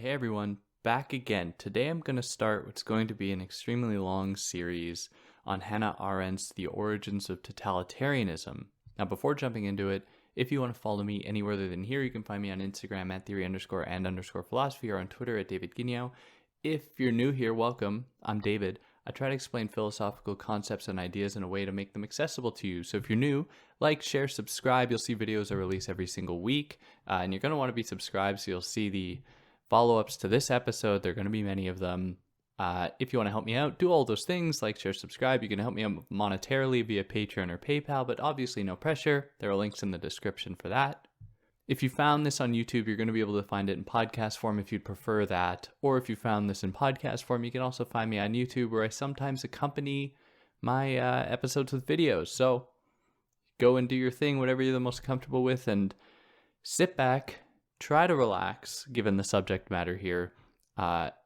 Hey everyone, back again. Today I'm going to start what's going to be an extremely long series on Hannah Arendt's The Origins of Totalitarianism. Now before jumping into it, if you want to follow me anywhere other than here, you can find me on Instagram at theory_and_philosophy or on Twitter at David Guignau. If you're new here, welcome. I'm David. I try to explain philosophical concepts and ideas in a way to make them accessible to you. So if you're new, like, share, subscribe. You'll see videos I release every single week. And you're going to want to be subscribed so you'll see the follow-ups to this episode. There are going to be many of them. If you want to help me out, do all those things, like, share, subscribe. You can help me out monetarily via Patreon or PayPal, but obviously no pressure. There are links in the description for that. If you found this on YouTube, you're going to be able to find it in podcast form if you'd prefer that. Or if you found this in podcast form, you can also find me on YouTube, where I sometimes accompany my episodes with videos. So go and do your thing, whatever you're the most comfortable with, and sit back, try to relax, given the subject matter here,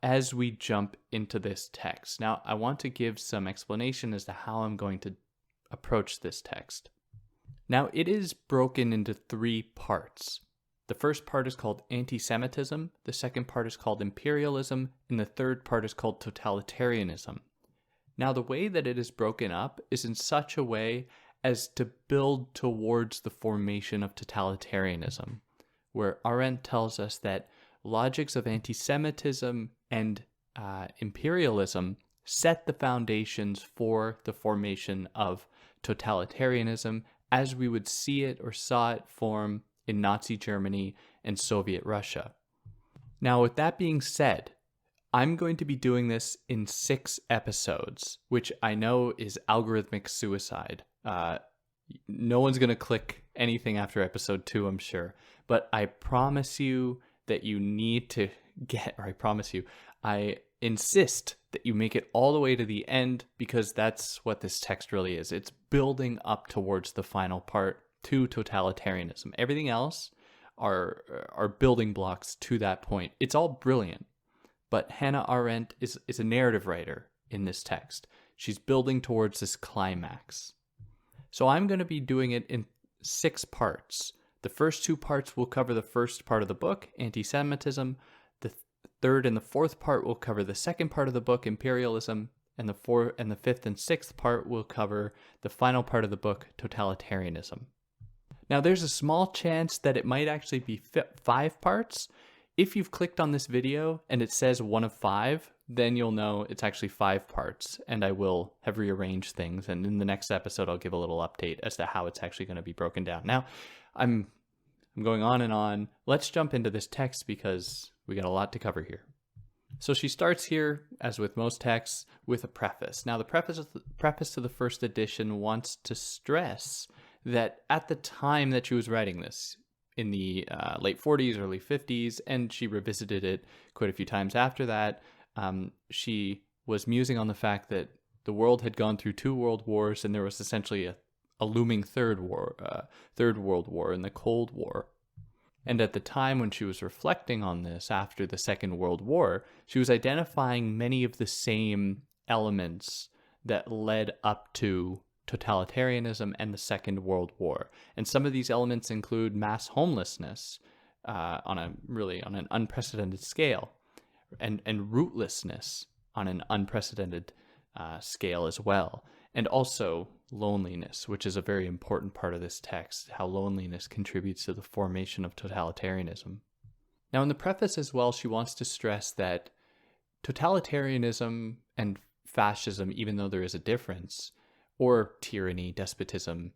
as we jump into this text. Now, I want to give some explanation as to how I'm going to approach this text. Now, it is broken into three parts. The first part is called Anti-Semitism, the second part is called Imperialism, and the third part is called Totalitarianism. Now, the way that it is broken up is in such a way as to build towards the formation of totalitarianism, where Arendt tells us that logics of anti-Semitism and imperialism set the foundations for the formation of totalitarianism as we would see it or saw it form in Nazi Germany and Soviet Russia. Now, with that being said, I'm going to be doing this in 6 episodes, which I know is algorithmic suicide. No one's going to click anything after episode 2, I'm sure. But I promise you that you need to I insist that you make it all the way to the end, because that's what this text really is. It's building up towards the final part, to totalitarianism. Everything else are building blocks to that point. It's all brilliant, but Hannah Arendt is a narrative writer in this text. She's building towards this climax. So I'm going to be doing it in 6 parts. The first 2 parts will cover the first part of the book, Anti-Semitism. The third and the fourth part will cover the second part of the book, Imperialism, and the 5th and 6th part will cover the final part of the book, Totalitarianism. Now, there's a small chance that it might actually be 5 parts. If you've clicked on this video and it says 1 of 5, then you'll know it's actually 5 parts, and I will have rearranged things, and in the next episode I'll give a little update as to how it's actually going to be broken down. Now, I'm going on and on. Let's jump into this text because we got a lot to cover here. So she starts here, as with most texts, with a preface. Now, the preface to the first edition wants to stress that at the time that she was writing this, in the late 40s, early 50s, and she revisited it quite a few times after that, she was musing on the fact that the world had gone through 2 world wars, and there was essentially a looming third world war in the Cold War. And at the time when she was reflecting on this after the Second World War, she was identifying many of the same elements that led up to totalitarianism and the Second World War. And some of these elements include mass homelessness on an unprecedented scale, and rootlessness on an unprecedented scale as well. And also loneliness, which is a very important part of this text, how loneliness contributes to the formation of totalitarianism. Now, in the preface as well, she wants to stress that totalitarianism and fascism, even though there is a difference, or tyranny, despotism,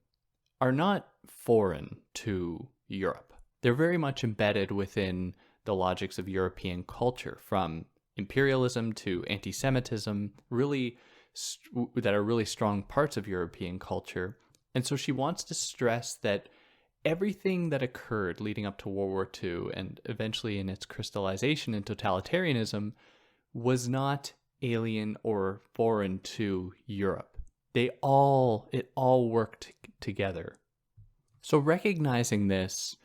are not foreign to Europe. They're very much embedded within the logics of European culture, from imperialism to anti-Semitism, that are really strong parts of European culture. And so she wants to stress that everything that occurred leading up to World War II and eventually in its crystallization in totalitarianism was not alien or foreign to Europe. It all worked together. So recognizing this,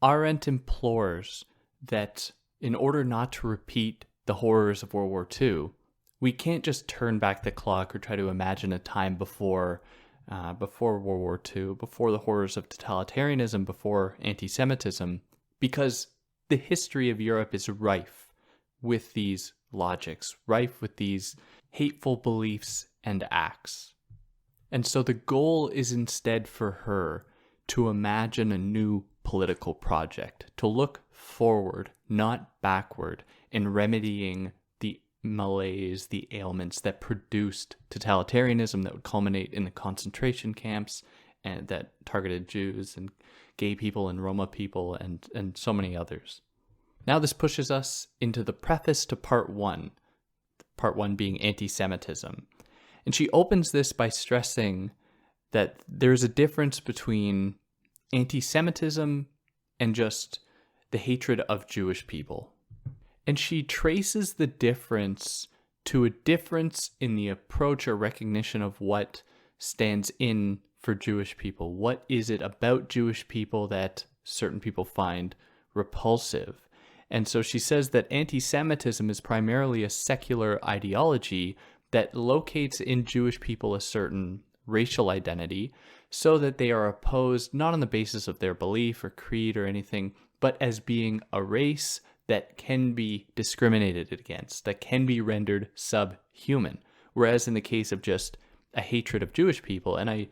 Arendt implores that in order not to repeat the horrors of World War II, we can't just turn back the clock or try to imagine a time before World War II, before the horrors of totalitarianism, before anti-Semitism, because the history of Europe is rife with these logics, rife with these hateful beliefs and acts. And so the goal is instead for her to imagine a new political project, to look forward, not backward, in remedying the malaise, the ailments that produced totalitarianism that would culminate in the concentration camps and that targeted Jews and gay people and Roma people and so many others. Now this pushes us into the preface to part one being anti-Semitism. And she opens this by stressing that there's a difference between anti-Semitism and just the hatred of Jewish people. And she traces the difference to a difference in the approach or recognition of what stands in for Jewish people. What is it about Jewish people that certain people find repulsive? And so she says that anti-Semitism is primarily a secular ideology that locates in Jewish people a certain racial identity so that they are opposed not on the basis of their belief or creed or anything, but as being a race that can be discriminated against, that can be rendered subhuman. Whereas in the case of just a hatred of Jewish people, and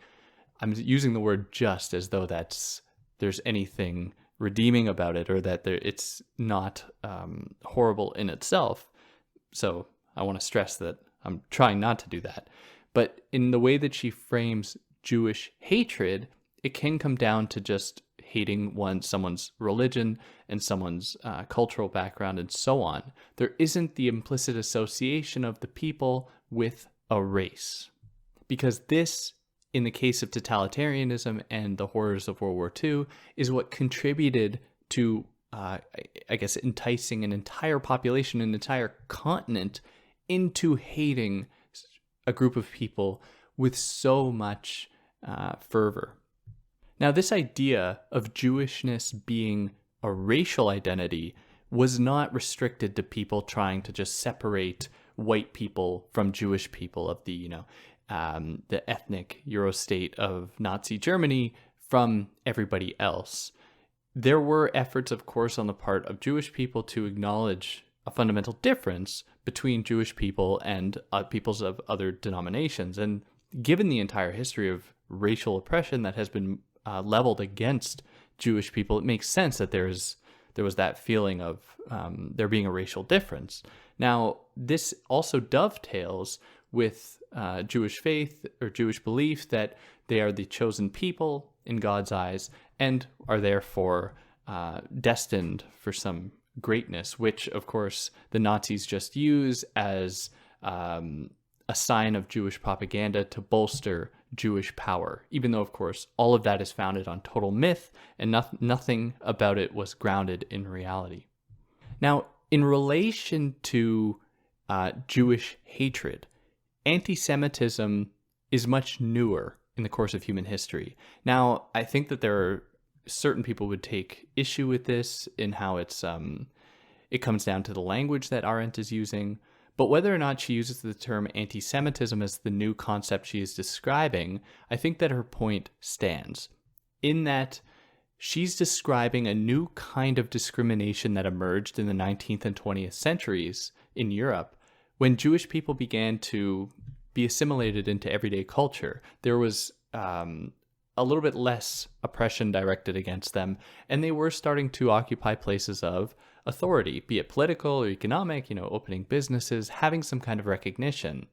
I'm using the word just as though there's anything redeeming about it or that it's not horrible in itself. So I want to stress that I'm trying not to do that. But in the way that she frames Jewish hatred, it can come down to just hating someone's religion and someone's cultural background and so on. There isn't the implicit association of the people with a race. Because this, in the case of totalitarianism and the horrors of World War II, is what contributed to, enticing an entire population, an entire continent into hating a group of people with so much fervor. Now, this idea of Jewishness being a racial identity was not restricted to people trying to just separate white people from Jewish people of the ethnic Eurostate of Nazi Germany from everybody else. There were efforts, of course, on the part of Jewish people to acknowledge a fundamental difference between Jewish people and peoples of other denominations. And given the entire history of racial oppression that has been leveled against Jewish people, it makes sense that there was that feeling of there being a racial difference. Now, this also dovetails with Jewish faith or Jewish belief that they are the chosen people in God's eyes and are therefore destined for some greatness, which, of course, the Nazis just use as a sign of Jewish propaganda to bolster Jewish power, even though, of course, all of that is founded on total myth and nothing about it was grounded in reality. Now, in relation to Jewish hatred, anti-Semitism is much newer in the course of human history. Now, I think that there are certain people would take issue with this in how it comes down to the language that Arendt is using. But whether or not she uses the term anti-Semitism as the new concept she is describing, I think that her point stands, in that she's describing a new kind of discrimination that emerged in the 19th and 20th centuries in Europe when Jewish people began to be assimilated into everyday culture. There was a little bit less oppression directed against them, and they were starting to occupy places of authority, be it political or economic, opening businesses, having some kind of recognition.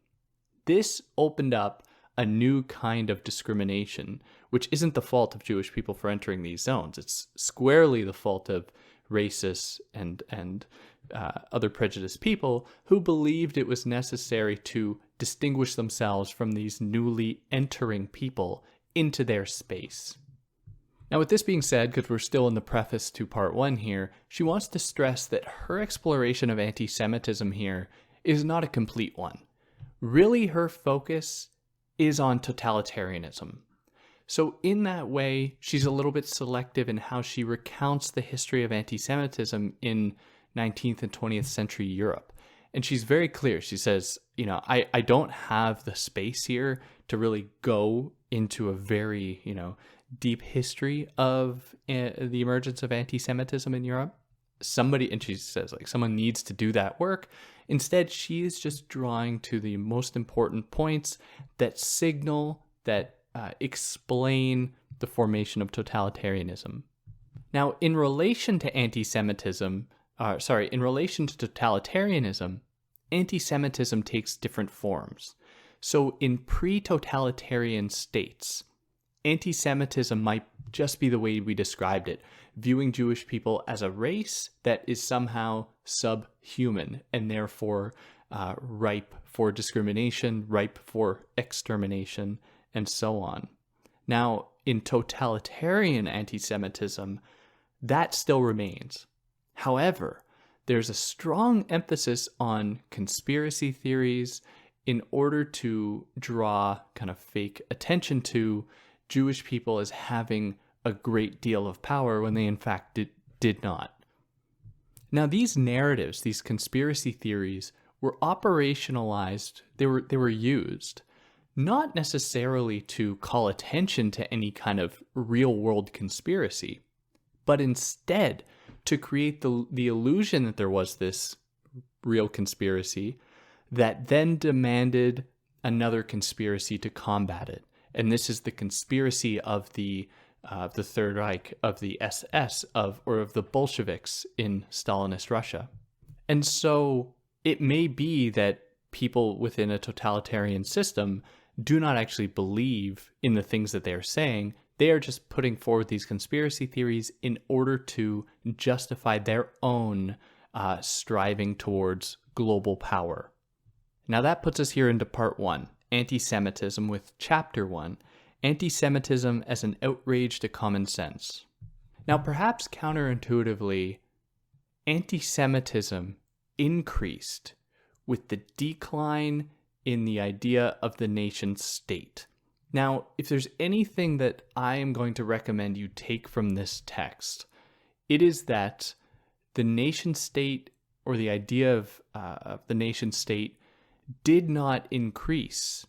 This opened up a new kind of discrimination, which isn't the fault of Jewish people for entering these zones. It's squarely the fault of racists and other prejudiced people who believed it was necessary to distinguish themselves from these newly entering people into their space. Now, with this being said, because we're still in the preface to part one here, she wants to stress that her exploration of anti-Semitism here is not a complete one. Really, her focus is on totalitarianism. So in that way, she's a little bit selective in how she recounts the history of anti-Semitism in 19th and 20th century Europe. And she's very clear. She says, I don't have the space here to really go into a very, deep history of the emergence of anti-Semitism in Europe. somebody, and she says like someone needs to do that work. Instead, she is just drawing to the most important points that signal, that explain the formation of totalitarianism. Now, in relation to anti-Semitism, in relation to totalitarianism, anti-Semitism takes different forms. So in pre-totalitarian states, anti-Semitism might just be the way we described it, viewing Jewish people as a race that is somehow subhuman and therefore ripe for discrimination, ripe for extermination, and so on. Now, in totalitarian anti-Semitism, that still remains. However, there's a strong emphasis on conspiracy theories in order to draw kind of fake attention to Jewish people as having a great deal of power when they in fact did not. Now, these narratives, these conspiracy theories, were operationalized, they were used, not necessarily to call attention to any kind of real-world conspiracy, but instead to create the illusion that there was this real conspiracy that then demanded another conspiracy to combat it. And this is the conspiracy of the Third Reich, of the SS, or of the Bolsheviks in Stalinist Russia. And so it may be that people within a totalitarian system do not actually believe in the things that they are saying. They are just putting forward these conspiracy theories in order to justify their own striving towards global power. Now that puts us here into part 1, anti-Semitism, with chapter 1, anti-Semitism as an outrage to common sense. Now perhaps counterintuitively, anti-Semitism increased with the decline in the idea of the nation state. Now, if there's anything that I am going to recommend you take from this text, it is that the nation state, or the idea of the nation state, did not increase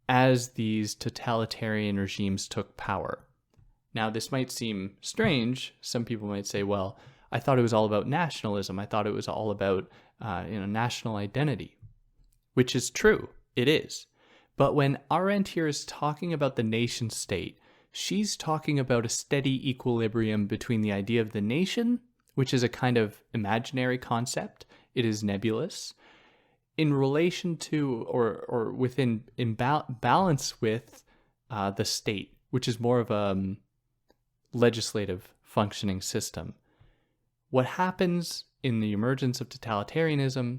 as these totalitarian regimes took power. Now, this might seem strange. Some people might say, well, I thought it was all about nationalism. I thought it was all about national identity, which is true. It is. But when Arendt here is talking about the nation state, she's talking about a steady equilibrium between the idea of the nation, which is a kind of imaginary concept. It is nebulous, in relation to or within balance with the state, which is more of a legislative functioning system. What happens in the emergence of totalitarianism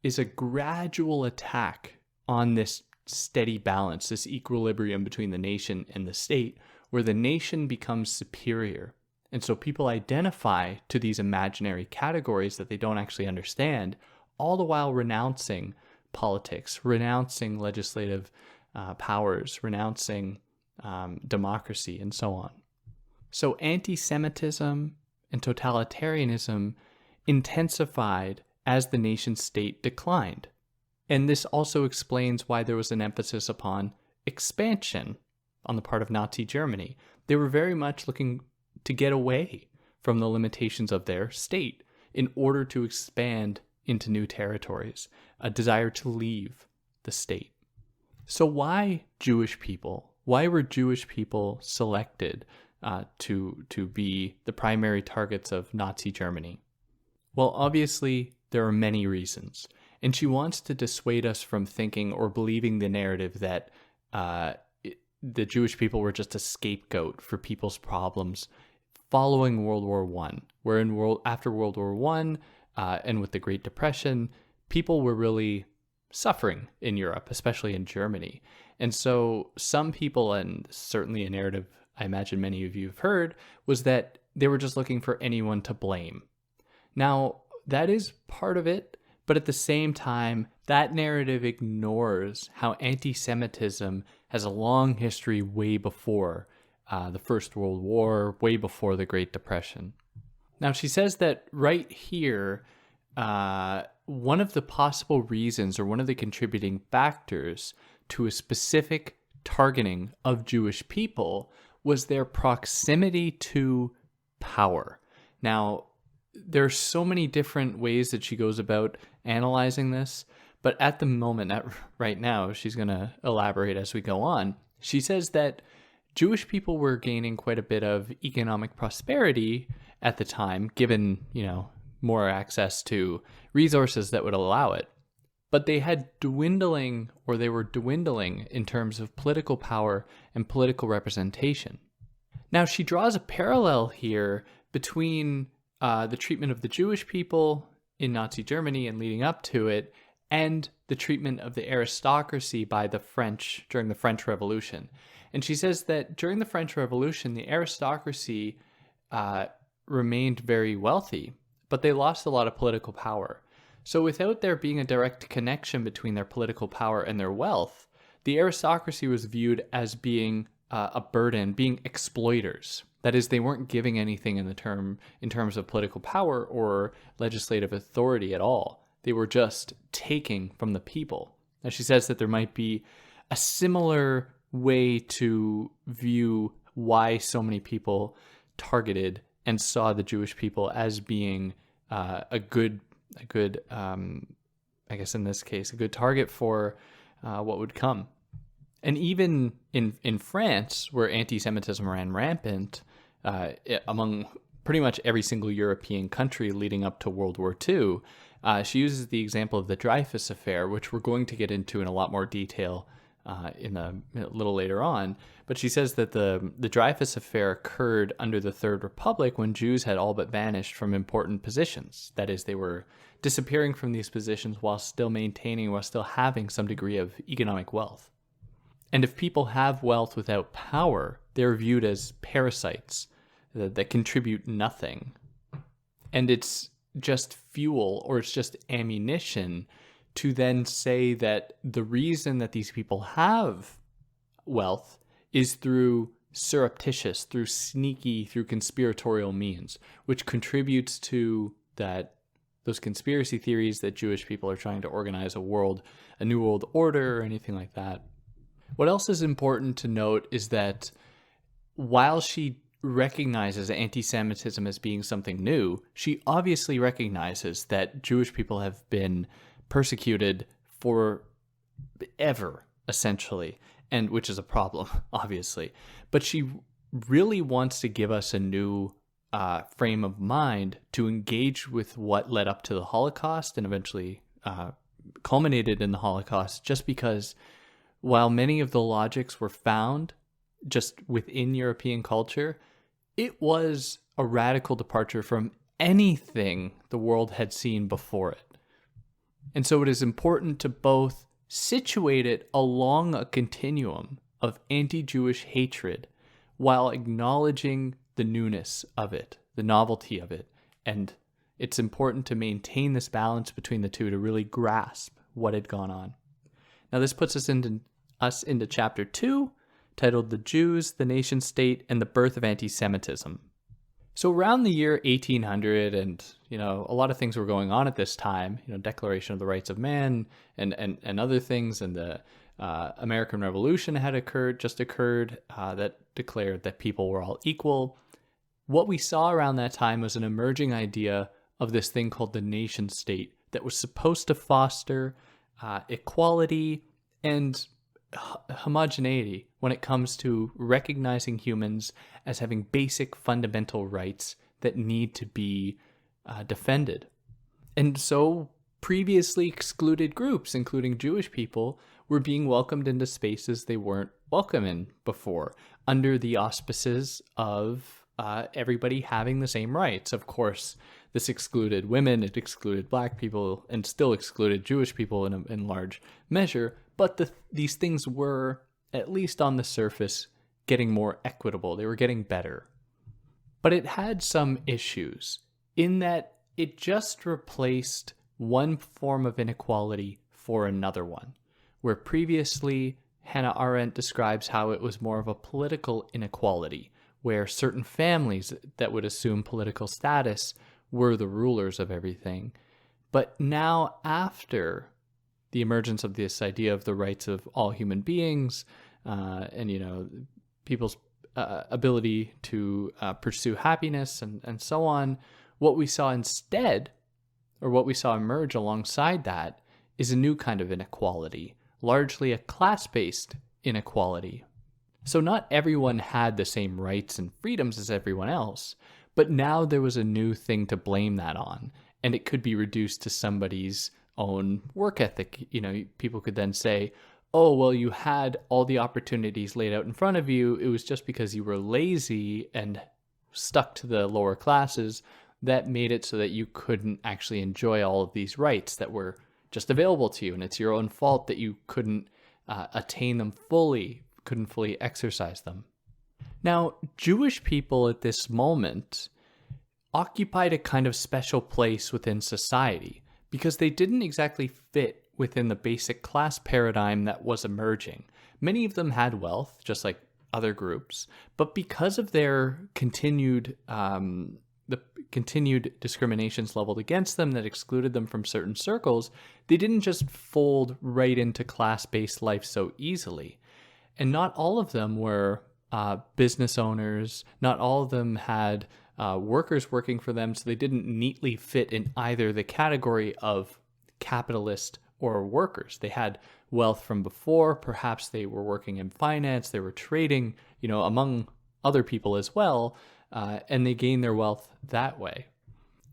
is a gradual attack on this steady balance, this equilibrium between the nation and the state, where the nation becomes superior. And so people identify to these imaginary categories that they don't actually understand, all the while renouncing politics, renouncing legislative powers, renouncing democracy, and so on. So anti-Semitism and totalitarianism intensified as the nation state declined. And this also explains why there was an emphasis upon expansion on the part of Nazi Germany. They were very much looking to get away from the limitations of their state in order to expand into new territories, a desire to leave the state. So why Jewish people? Why were Jewish people selected to be the primary targets of Nazi Germany? Well, obviously, there are many reasons. And she wants to dissuade us from thinking or believing the narrative that the Jewish people were just a scapegoat for people's problems following World War I, where after World War I and with the Great Depression, people were really suffering in Europe, especially in Germany. And so some people, and certainly a narrative I imagine many of you have heard, was that they were just looking for anyone to blame. Now, that is part of it. But at the same time, that narrative ignores how anti-Semitism has a long history way before the First World War, way before the Great Depression. Now, she says that right here, one of the possible reasons or one of the contributing factors to a specific targeting of Jewish people was their proximity to power. Now, there are so many different ways that she goes about analyzing this, but at the moment, right now, she's going to elaborate as we go on. She says that Jewish people were gaining quite a bit of economic prosperity at the time, given, more access to resources that would allow it. But they were dwindling in terms of political power and political representation. Now, she draws a parallel here between the treatment of the Jewish people in Nazi Germany and leading up to it, and the treatment of the aristocracy by the French during the French Revolution. And she says that during the French Revolution, the aristocracy remained very wealthy, but they lost a lot of political power. So without there being a direct connection between their political power and their wealth, the aristocracy was viewed as being a burden, being exploiters. That is, they weren't giving anything in terms of political power or legislative authority at all. They were just taking from the people. And she says that there might be a similar way to view why so many people targeted and saw the Jewish people as being a good, I guess in this case, a good target for what would come. And even in France, where anti-Semitism ran rampant among pretty much every single European country leading up to World War II, she uses the example of the Dreyfus Affair, which we're going to get into in a lot more detail a little later on. But she says that the Dreyfus Affair occurred under the Third Republic when Jews had all but vanished from important positions. That is, they were disappearing from these positions while still having some degree of economic wealth. And if people have wealth without power, they're viewed as parasites that contribute nothing. And it's just fuel, or it's just ammunition to then say that the reason that these people have wealth is through surreptitious, through sneaky, through conspiratorial means, which contributes to those conspiracy theories that Jewish people are trying to organize a new world order or anything like that. What else is important to note is that while she recognizes anti-Semitism as being something new, she obviously recognizes that Jewish people have been persecuted forever, essentially, and which is a problem, obviously. But she really wants to give us a new frame of mind to engage with what led up to the Holocaust and eventually culminated in the Holocaust, just because while many of the logics were found just within European culture, it was a radical departure from anything the world had seen before it. And so it is important to both situate it along a continuum of anti-Jewish hatred while acknowledging the newness of it, the novelty of it. And it's important to maintain this balance between the two to really grasp what had gone on. Now, this puts us into chapter 2, titled The Jews, the Nation State, and the Birth of Anti-Semitism. So around the year 1800, and a lot of things were going on at this time, Declaration of the Rights of Man and other things, and the American Revolution had occurred that declared that people were all equal. What we saw around that time was an emerging idea of this thing called the nation state that was supposed to foster equality and homogeneity when it comes to recognizing humans as having basic fundamental rights that need to be defended. And so previously excluded groups, including Jewish people, were being welcomed into spaces they weren't welcome in before, under the auspices of everybody having the same rights. Of course, this excluded women, it excluded Black people, and still excluded Jewish people in large measure. But these things were, at least on the surface, getting more equitable. They were getting better. But it had some issues in that it just replaced one form of inequality for another one, where previously Hannah Arendt describes how it was more of a political inequality, where certain families that would assume political status were the rulers of everything. But now, after the emergence of this idea of the rights of all human beings, and people's ability to pursue happiness and so on, What we saw instead, or what we saw emerge alongside that, is a new kind of inequality, largely a class-based inequality. So not everyone had the same rights and freedoms as everyone else, but now there was a new thing to blame that on, and it could be reduced to somebody's own work ethic. People could then say, oh, well, you had all the opportunities laid out in front of you. It was just because you were lazy and stuck to the lower classes that made it so that you couldn't actually enjoy all of these rights that were just available to you. And it's your own fault that you couldn't attain them fully, couldn't fully exercise them. Now, Jewish people at this moment occupied a kind of special place within society because they didn't exactly fit within the basic class paradigm that was emerging. Many of them had wealth, just like other groups, but because of their continued discriminations leveled against them that excluded them from certain circles, they didn't just fold right into class-based life so easily. And not all of them were business owners. Not all of them had workers working for them, so they didn't neatly fit in either the category of capitalist or workers. They had wealth from before. Perhaps they were working in finance. They were trading, among other people as well, and they gained their wealth that way.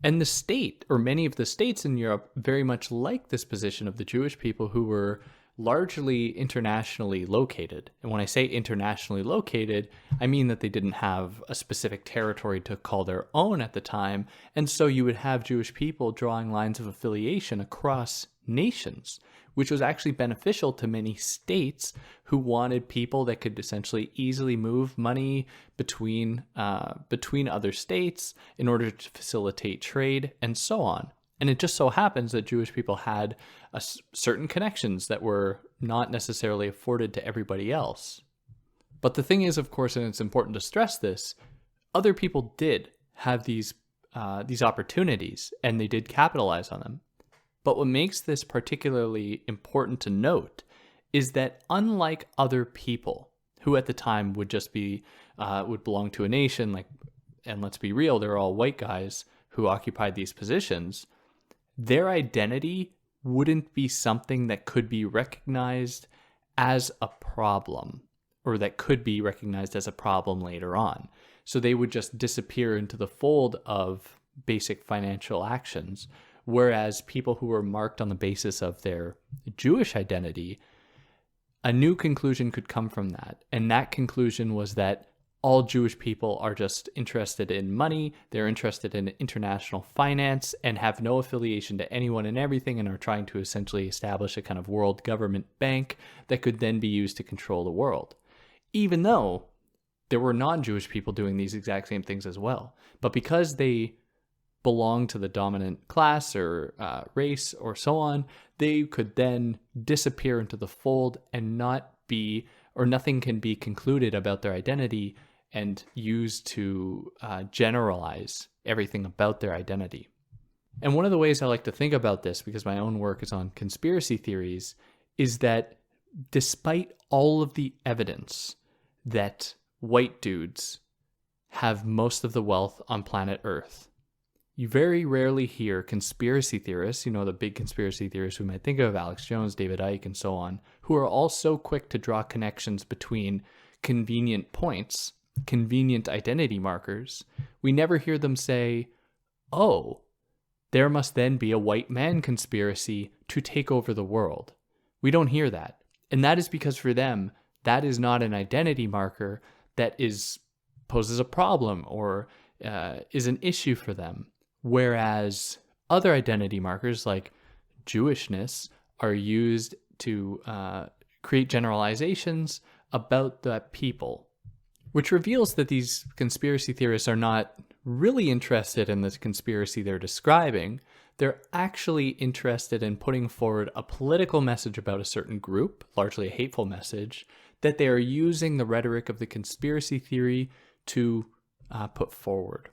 And the state, or many of the states in Europe, very much like this position of the Jewish people who were largely internationally located. And when I say internationally located, I mean that they didn't have a specific territory to call their own at the time. And so you would have Jewish people drawing lines of affiliation across nations, which was actually beneficial to many states who wanted people that could essentially easily move money between other states in order to facilitate trade and so on. And it just so happens that Jewish people had certain connections that were not necessarily afforded to everybody else. But the thing is, of course, and it's important to stress this, other people did have these opportunities, and they did capitalize on them. But what makes this particularly important to note is that unlike other people who at the time would just be would belong to a nation, and let's be real, they're all white guys who occupied these positions, their identity wouldn't be something that could be recognized as a problem, or that could be recognized as a problem later on. So they would just disappear into the fold of basic financial actions, whereas people who were marked on the basis of their Jewish identity, a new conclusion could come from that. And that conclusion was that all Jewish people are just interested in money, they're interested in international finance, and have no affiliation to anyone and everything, and are trying to essentially establish a kind of world government bank that could then be used to control the world. Even though there were non-Jewish people doing these exact same things as well. But because they belong to the dominant class or race or so on, they could then disappear into the fold and nothing can be concluded about their identity and used to generalize everything about their identity. And one of the ways I like to think about this, because my own work is on conspiracy theories, is that despite all of the evidence that white dudes have most of the wealth on planet Earth, you very rarely hear conspiracy theorists, the big conspiracy theorists we might think of, Alex Jones, David Icke, and so on, who are all so quick to draw connections between convenient points, convenient identity markers. We never hear them say, oh, there must then be a white man conspiracy to take over the world. We don't hear that. And that is because for them, that is not an identity marker that poses a problem or is an issue for them. Whereas other identity markers like Jewishness are used to create generalizations about the people, which reveals that these conspiracy theorists are not really interested in this conspiracy they're describing. They're actually interested in putting forward a political message about a certain group, largely a hateful message, that they are using the rhetoric of the conspiracy theory to put forward.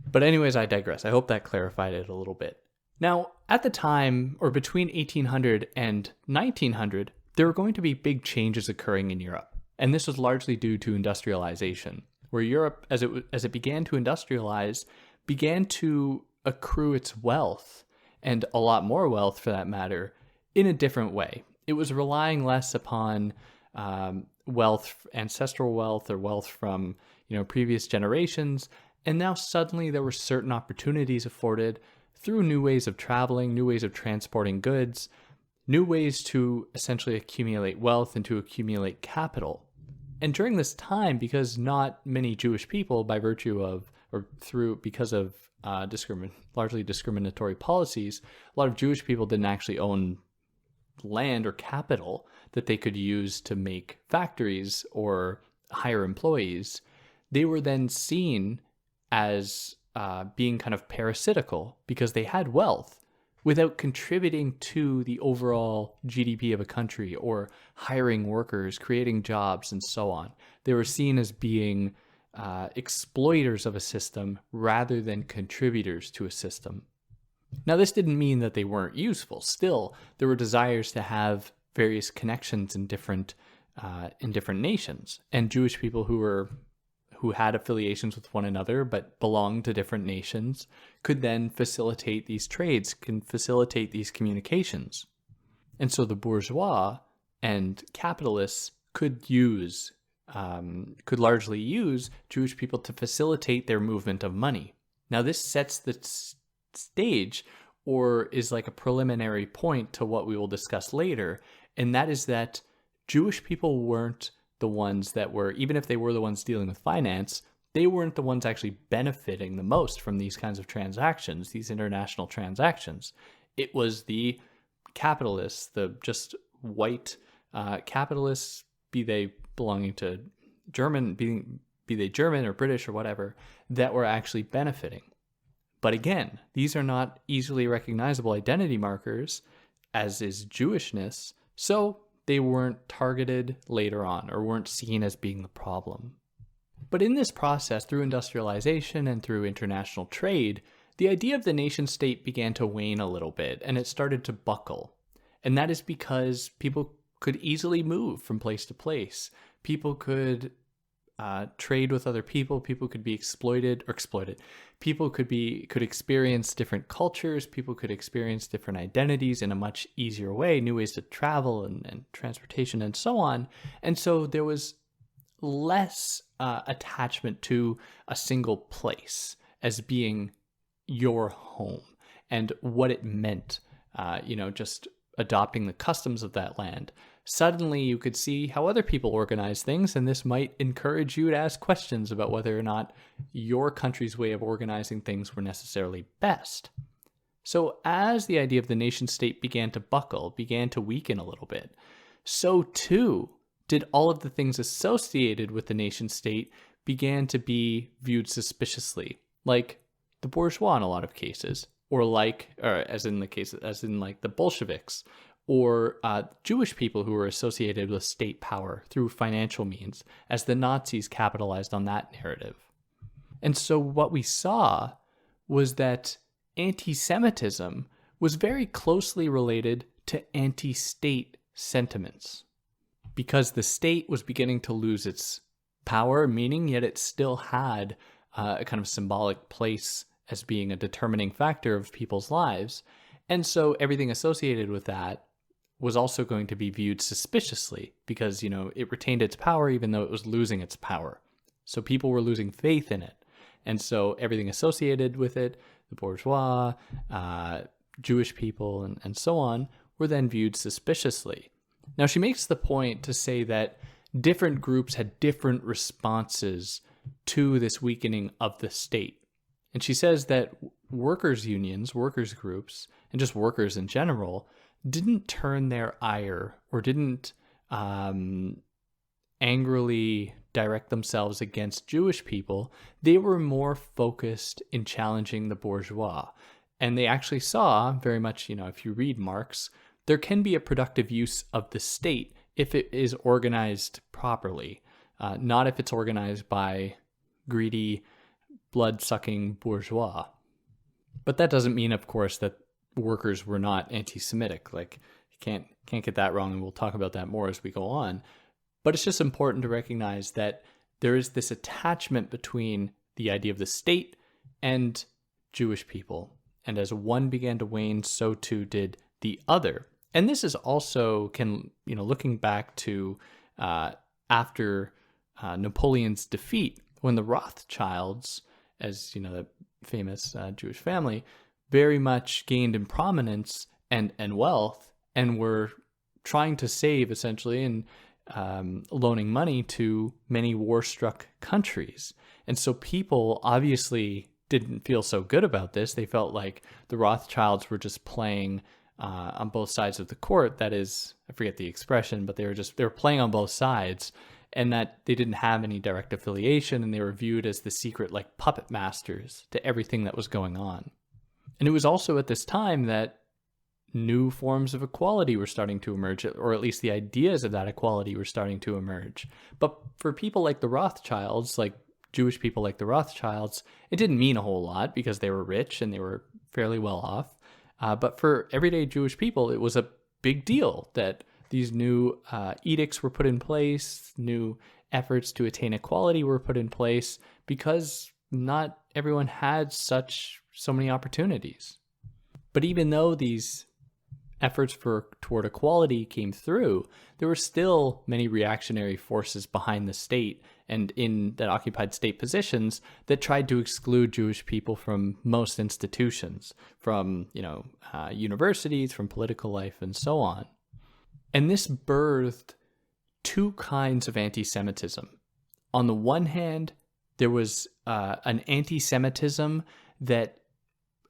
But anyways, I digress. I hope that clarified it a little bit. Now, at the time, or between 1800 and 1900, there were going to be big changes occurring in Europe. And this was largely due to industrialization, where Europe, as it began to industrialize, began to accrue its wealth, and a lot more wealth for that matter, in a different way. It was relying less upon wealth, ancestral wealth, or wealth from previous generations, and now suddenly there were certain opportunities afforded through new ways of traveling, new ways of transporting goods, new ways to essentially accumulate wealth and to accumulate capital. And during this time, because not many Jewish people, by virtue of because of largely discriminatory policies, a lot of Jewish people didn't actually own land or capital that they could use to make factories or hire employees. They were then seen as being kind of parasitical because they had wealth without contributing to the overall GDP of a country or hiring workers, creating jobs, and so on. They were seen as being exploiters of a system rather than contributors to a system. Now, this didn't mean that they weren't useful. Still, there were desires to have various connections in different nations, and Jewish people who had affiliations with one another but belonged to different nations could then facilitate these trades, can facilitate these communications. And so the bourgeois and capitalists could largely use Jewish people to facilitate their movement of money. Now, this sets the stage, or is like a preliminary point to what we will discuss later, and that is that Jewish people weren't the ones that were, even if they were the ones dealing with finance, they weren't the ones actually benefiting the most from these kinds of transactions, these international transactions. It was the capitalists, the just white capitalists, be they belonging to German, be they German or British or whatever, that were actually benefiting. But again, these are not easily recognizable identity markers, as is Jewishness, so they weren't targeted later on or weren't seen as being the problem. But in this process, through industrialization and through international trade, the idea of the nation state began to wane a little bit, and it started to buckle. And that is because people could easily move from place to place. People could trade with other people. People could be exploited. People could experience different cultures. People could experience different identities in a much easier way, new ways to travel and transportation and so on. And so there was less attachment to a single place as being your home and what it meant, just adopting the customs of that land. Suddenly you could see how other people organize things, and this might encourage you to ask questions about whether or not your country's way of organizing things were necessarily best. So as the idea of the nation state began to buckle, began to weaken a little bit, so too did all of the things associated with the nation state began to be viewed suspiciously, like the bourgeois in a lot of cases, or as in the Bolsheviks, or Jewish people who were associated with state power through financial means, as the Nazis capitalized on that narrative. And so what we saw was that anti-Semitism was very closely related to anti-state sentiments, because the state was beginning to lose its power, meaning yet it still had a kind of symbolic place as being a determining factor of people's lives. And so everything associated with that was also going to be viewed suspiciously because, it retained its power even though it was losing its power. So people were losing faith in it. And so everything associated with it, the bourgeois, Jewish people, and so on, were then viewed suspiciously. Now, she makes the point to say that different groups had different responses to this weakening of the state. And she says that workers' unions, workers' groups, and just workers in general didn't turn their ire or didn't angrily direct themselves against Jewish people. They were more focused in challenging the bourgeois. And they actually saw very much, if you read Marx, there can be a productive use of the state if it is organized properly, not if it's organized by greedy, blood-sucking bourgeois. But that doesn't mean, of course, that workers were not anti-Semitic. Like, you can't get that wrong, and we'll talk about that more as we go on. But it's just important to recognize that there is this attachment between the idea of the state and Jewish people. And as one began to wane, so too did the other. And this is also, looking back to after Napoleon's defeat, when the Rothschilds, as the famous Jewish family, very much gained in prominence and wealth, and were trying to save, essentially, and loaning money to many war-struck countries. And so people obviously didn't feel so good about this. They felt like the Rothschilds were just playing on both sides of the court. That is, I forget the expression, but they were playing on both sides, and that they didn't have any direct affiliation, and they were viewed as the secret, like, puppet masters to everything that was going on. And it was also at this time that new forms of equality were starting to emerge, or at least the ideas of that equality were starting to emerge. But for people like the Rothschilds, like Jewish people like the Rothschilds, it didn't mean a whole lot because they were rich and they were fairly well off. But for everyday Jewish people, it was a big deal that these new edicts were put in place, new efforts to attain equality were put in place, because not everyone had so many opportunities. But even though these efforts toward equality came through, there were still many reactionary forces behind the state and in that occupied state positions that tried to exclude Jewish people from most institutions, from universities, from political life, and so on. And this birthed two kinds of anti-Semitism. On the one hand, there was an anti-Semitism that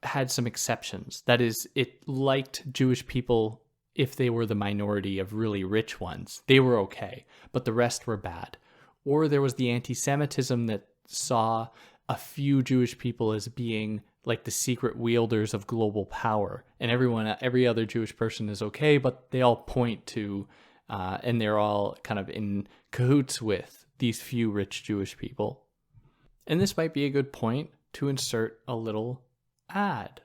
had some exceptions. That is, it liked Jewish people if they were the minority of really rich ones. They were okay, but the rest were bad. Or there was the anti-Semitism that saw a few Jewish people as being like the secret wielders of global power, and every other Jewish person is okay, but they all point to, and they're all kind of in cahoots with these few rich Jewish people. And this might be a good point to insert a little ad.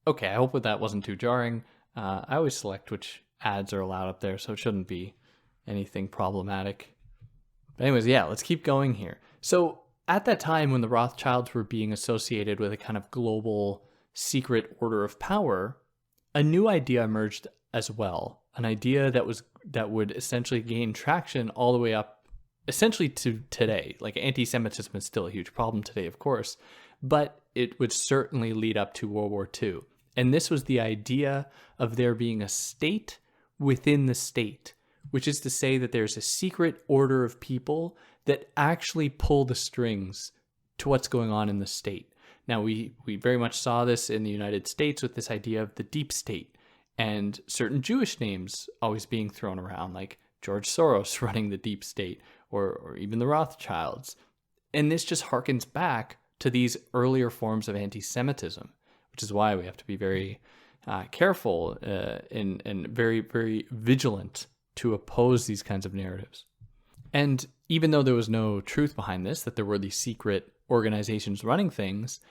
Okay, I hope that wasn't too jarring. I always select which ads are allowed up there, so it shouldn't be anything problematic. But anyways, yeah, let's keep going here. So at that time when the Rothschilds were being associated with a kind of global secret order of power, a new idea emerged as well. An idea that would essentially gain traction all the way up essentially to today. Like, anti-Semitism is still a huge problem today, of course, but it would certainly lead up to World War II. And this was the idea of there being a state within the state, which is to say that there's a secret order of people that actually pull the strings to what's going on in the state. Now, we very much saw this in the United States with this idea of the deep state, and certain Jewish names always being thrown around, like George Soros running the deep state, or even the Rothschilds. And this just harkens back to these earlier forms of anti-Semitism, which is why we have to be very careful and very, very vigilant to oppose these kinds of narratives. And even though there was no truth behind this, that there were these secret organizations running things,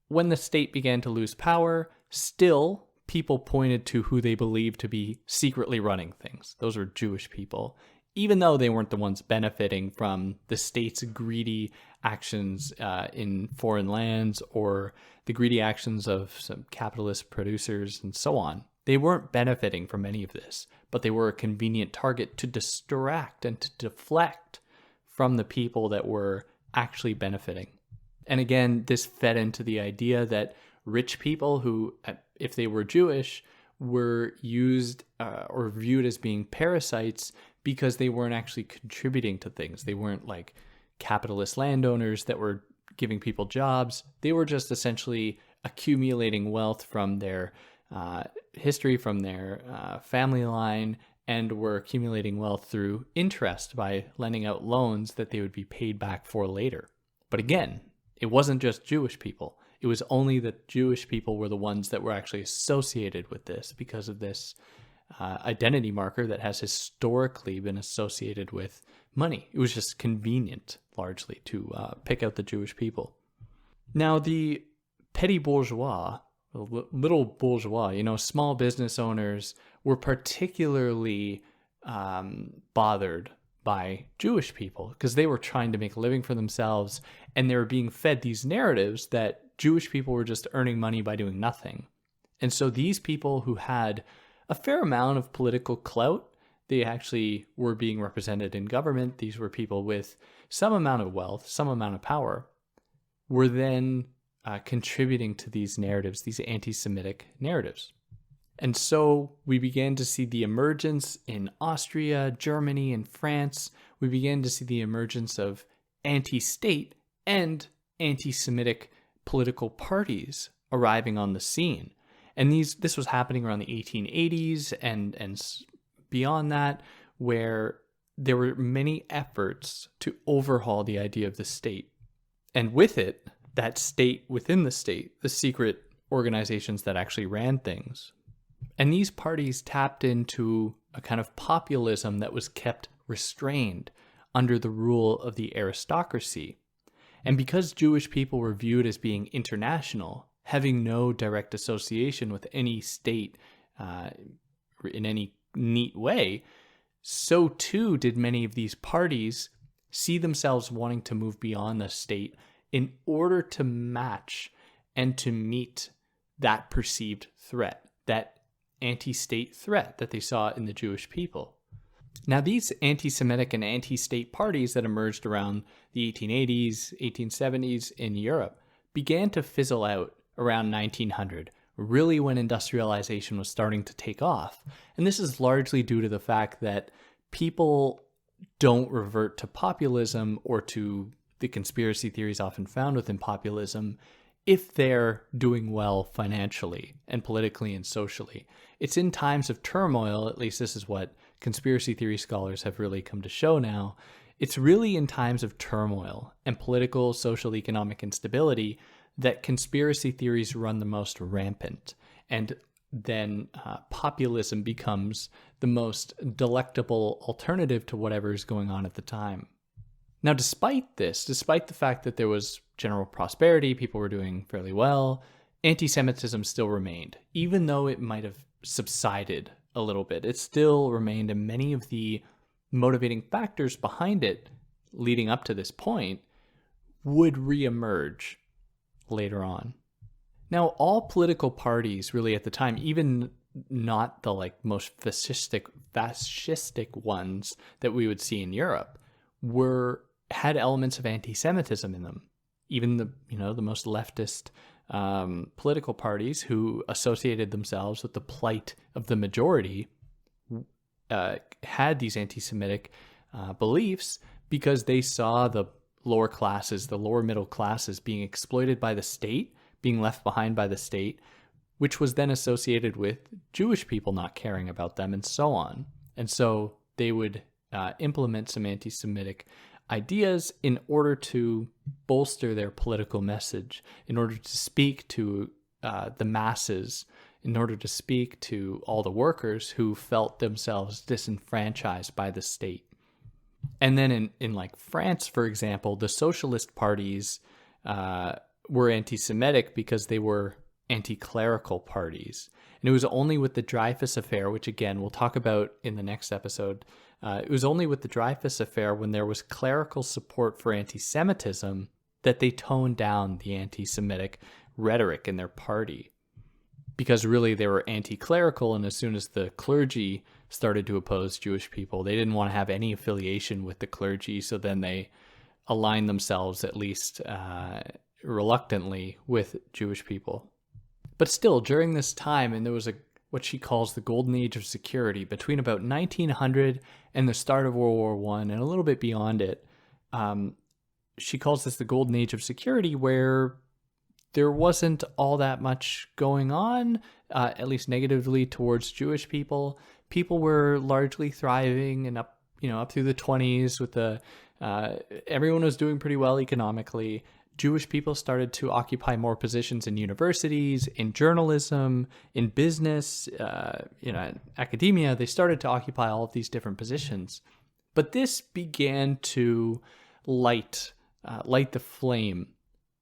when the state began to lose power, still people pointed to who they believed to be secretly running things. Those were Jewish people, even though they weren't the ones benefiting from the state's greedy actions in foreign lands or the greedy actions of some capitalist producers and so on. They weren't benefiting from any of this, but they were a convenient target to distract and to deflect from the people that were actually benefiting. And again, this fed into the idea that rich people who, if they were Jewish, were used or viewed as being parasites because they weren't actually contributing to things. They weren't like capitalist landowners that were giving people jobs. They were just essentially accumulating wealth from their history, from their family line, and were accumulating wealth through interest by lending out loans that they would be paid back for later. But again, it wasn't just Jewish people. It was only that Jewish people were the ones that were actually associated with this because of this identity marker that has historically been associated with money. It was just convenient, largely, to pick out the Jewish people. Now, the petty bourgeois, little bourgeois, small business owners, were particularly bothered by Jewish people because they were trying to make a living for themselves, and they were being fed these narratives that Jewish people were just earning money by doing nothing. And so these people who had a fair amount of political clout, they actually were being represented in government. These were people with some amount of wealth, some amount of power, were then contributing to these narratives, these anti-Semitic narratives. And so we began to see the emergence in Austria, Germany, and France. We began to see the emergence of anti-state and anti-Semitic political parties arriving on the scene. And this was happening around the 1880s and beyond that, where there were many efforts to overhaul the idea of the state. And with it, that state within the state, the secret organizations that actually ran things. And these parties tapped into a kind of populism that was kept restrained under the rule of the aristocracy. And because Jewish people were viewed as being international, having no direct association with any state in any neat way, so too did many of these parties see themselves wanting to move beyond the state in order to match and to meet that perceived threat, that anti-state threat that they saw in the Jewish people. Now, these anti-Semitic and anti-state parties that emerged around the 1880s, 1870s in Europe began to fizzle out around 1900, really when industrialization was starting to take off. And this is largely due to the fact that people don't revert to populism or to the conspiracy theories often found within populism if they're doing well financially and politically and socially. It's in times of turmoil, at least this is what conspiracy theory scholars have really come to show now, it's really in times of turmoil and political, social, economic instability that conspiracy theories run the most rampant. And then populism becomes the most delectable alternative to whatever is going on at the time. Now, despite this, despite the fact that there was general prosperity, people were doing fairly well, anti-Semitism still remained. Even though it might have subsided a little bit, it still remained, and many of the motivating factors behind it leading up to this point would reemerge later on. Now, all political parties really at the time, even not the most fascistic ones that we would see in Europe, had elements of anti-Semitism in them. Even the most leftist political parties who associated themselves with the plight of the majority had these anti-Semitic beliefs because they saw the lower classes, the lower middle classes being exploited by the state, being left behind by the state, which was then associated with Jewish people not caring about them and so on. And so they would implement some anti-Semitic ideas in order to bolster their political message, in order to speak to the masses, in order to speak to all the workers who felt themselves disenfranchised by the state. And then in France, for example, the socialist parties were anti-Semitic because they were anti-clerical parties. And it was only with the Dreyfus Affair, which again, we'll talk about in the next episode, it was only with the Dreyfus Affair when there was clerical support for anti-Semitism that they toned down the anti-Semitic rhetoric in their party. Because really they were anti-clerical, and as soon as the clergy started to oppose Jewish people, they didn't want to have any affiliation with the clergy, so then they aligned themselves, at least reluctantly, with Jewish people. But still, during this time, and there was what she calls the golden age of security, between about 1900 and the start of World War I, and a little bit beyond it, she calls this the golden age of security, where there wasn't all that much going on, at least negatively, towards Jewish people. People were largely thriving, and up through the 20s, with everyone was doing pretty well economically. Jewish people started to occupy more positions in universities, in journalism, in business, academia. They started to occupy all of these different positions. But this began to light the flame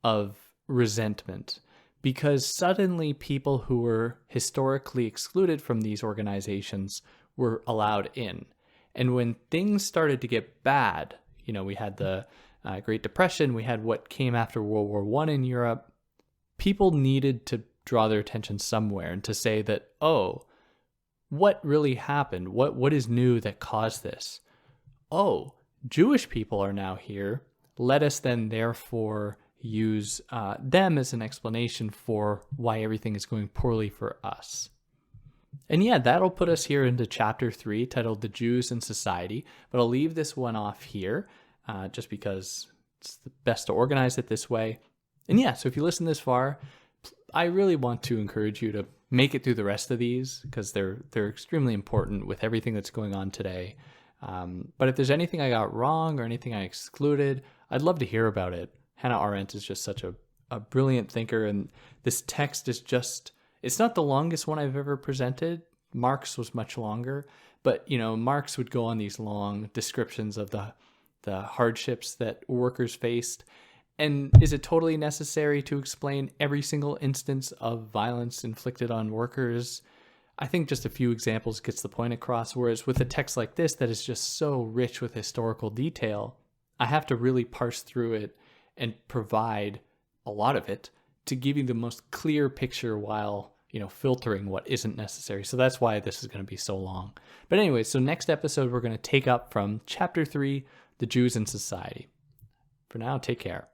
of resentment, because suddenly people who were historically excluded from these organizations were allowed in. And when things started to get bad, we had the Great Depression, we had what came after World War I in Europe, people needed to draw their attention somewhere and to say that, oh, what really happened? What is new that caused this? Oh, Jewish people are now here. Let us then therefore use them as an explanation for why everything is going poorly for us. And yeah, that'll put us here into chapter 3, titled The Jews and Society. But I'll leave this one off here just because it's the best to organize it this way. And yeah, so if you listen this far, I really want to encourage you to make it through the rest of these because they're extremely important with everything that's going on today. But if there's anything I got wrong or anything I excluded, I'd love to hear about it. Hannah Arendt is just such a brilliant thinker, and this text is just, it's not the longest one I've ever presented. Marx was much longer, but Marx would go on these long descriptions of the hardships that workers faced. And is it totally necessary to explain every single instance of violence inflicted on workers? I think just a few examples gets the point across, whereas with a text like this that is just so rich with historical detail, I have to really parse through it and provide a lot of it to give you the most clear picture while, filtering what isn't necessary. So that's why this is going to be so long. But anyway, so next episode, we're going to take up from chapter 3, The Jews and Society. For now, take care.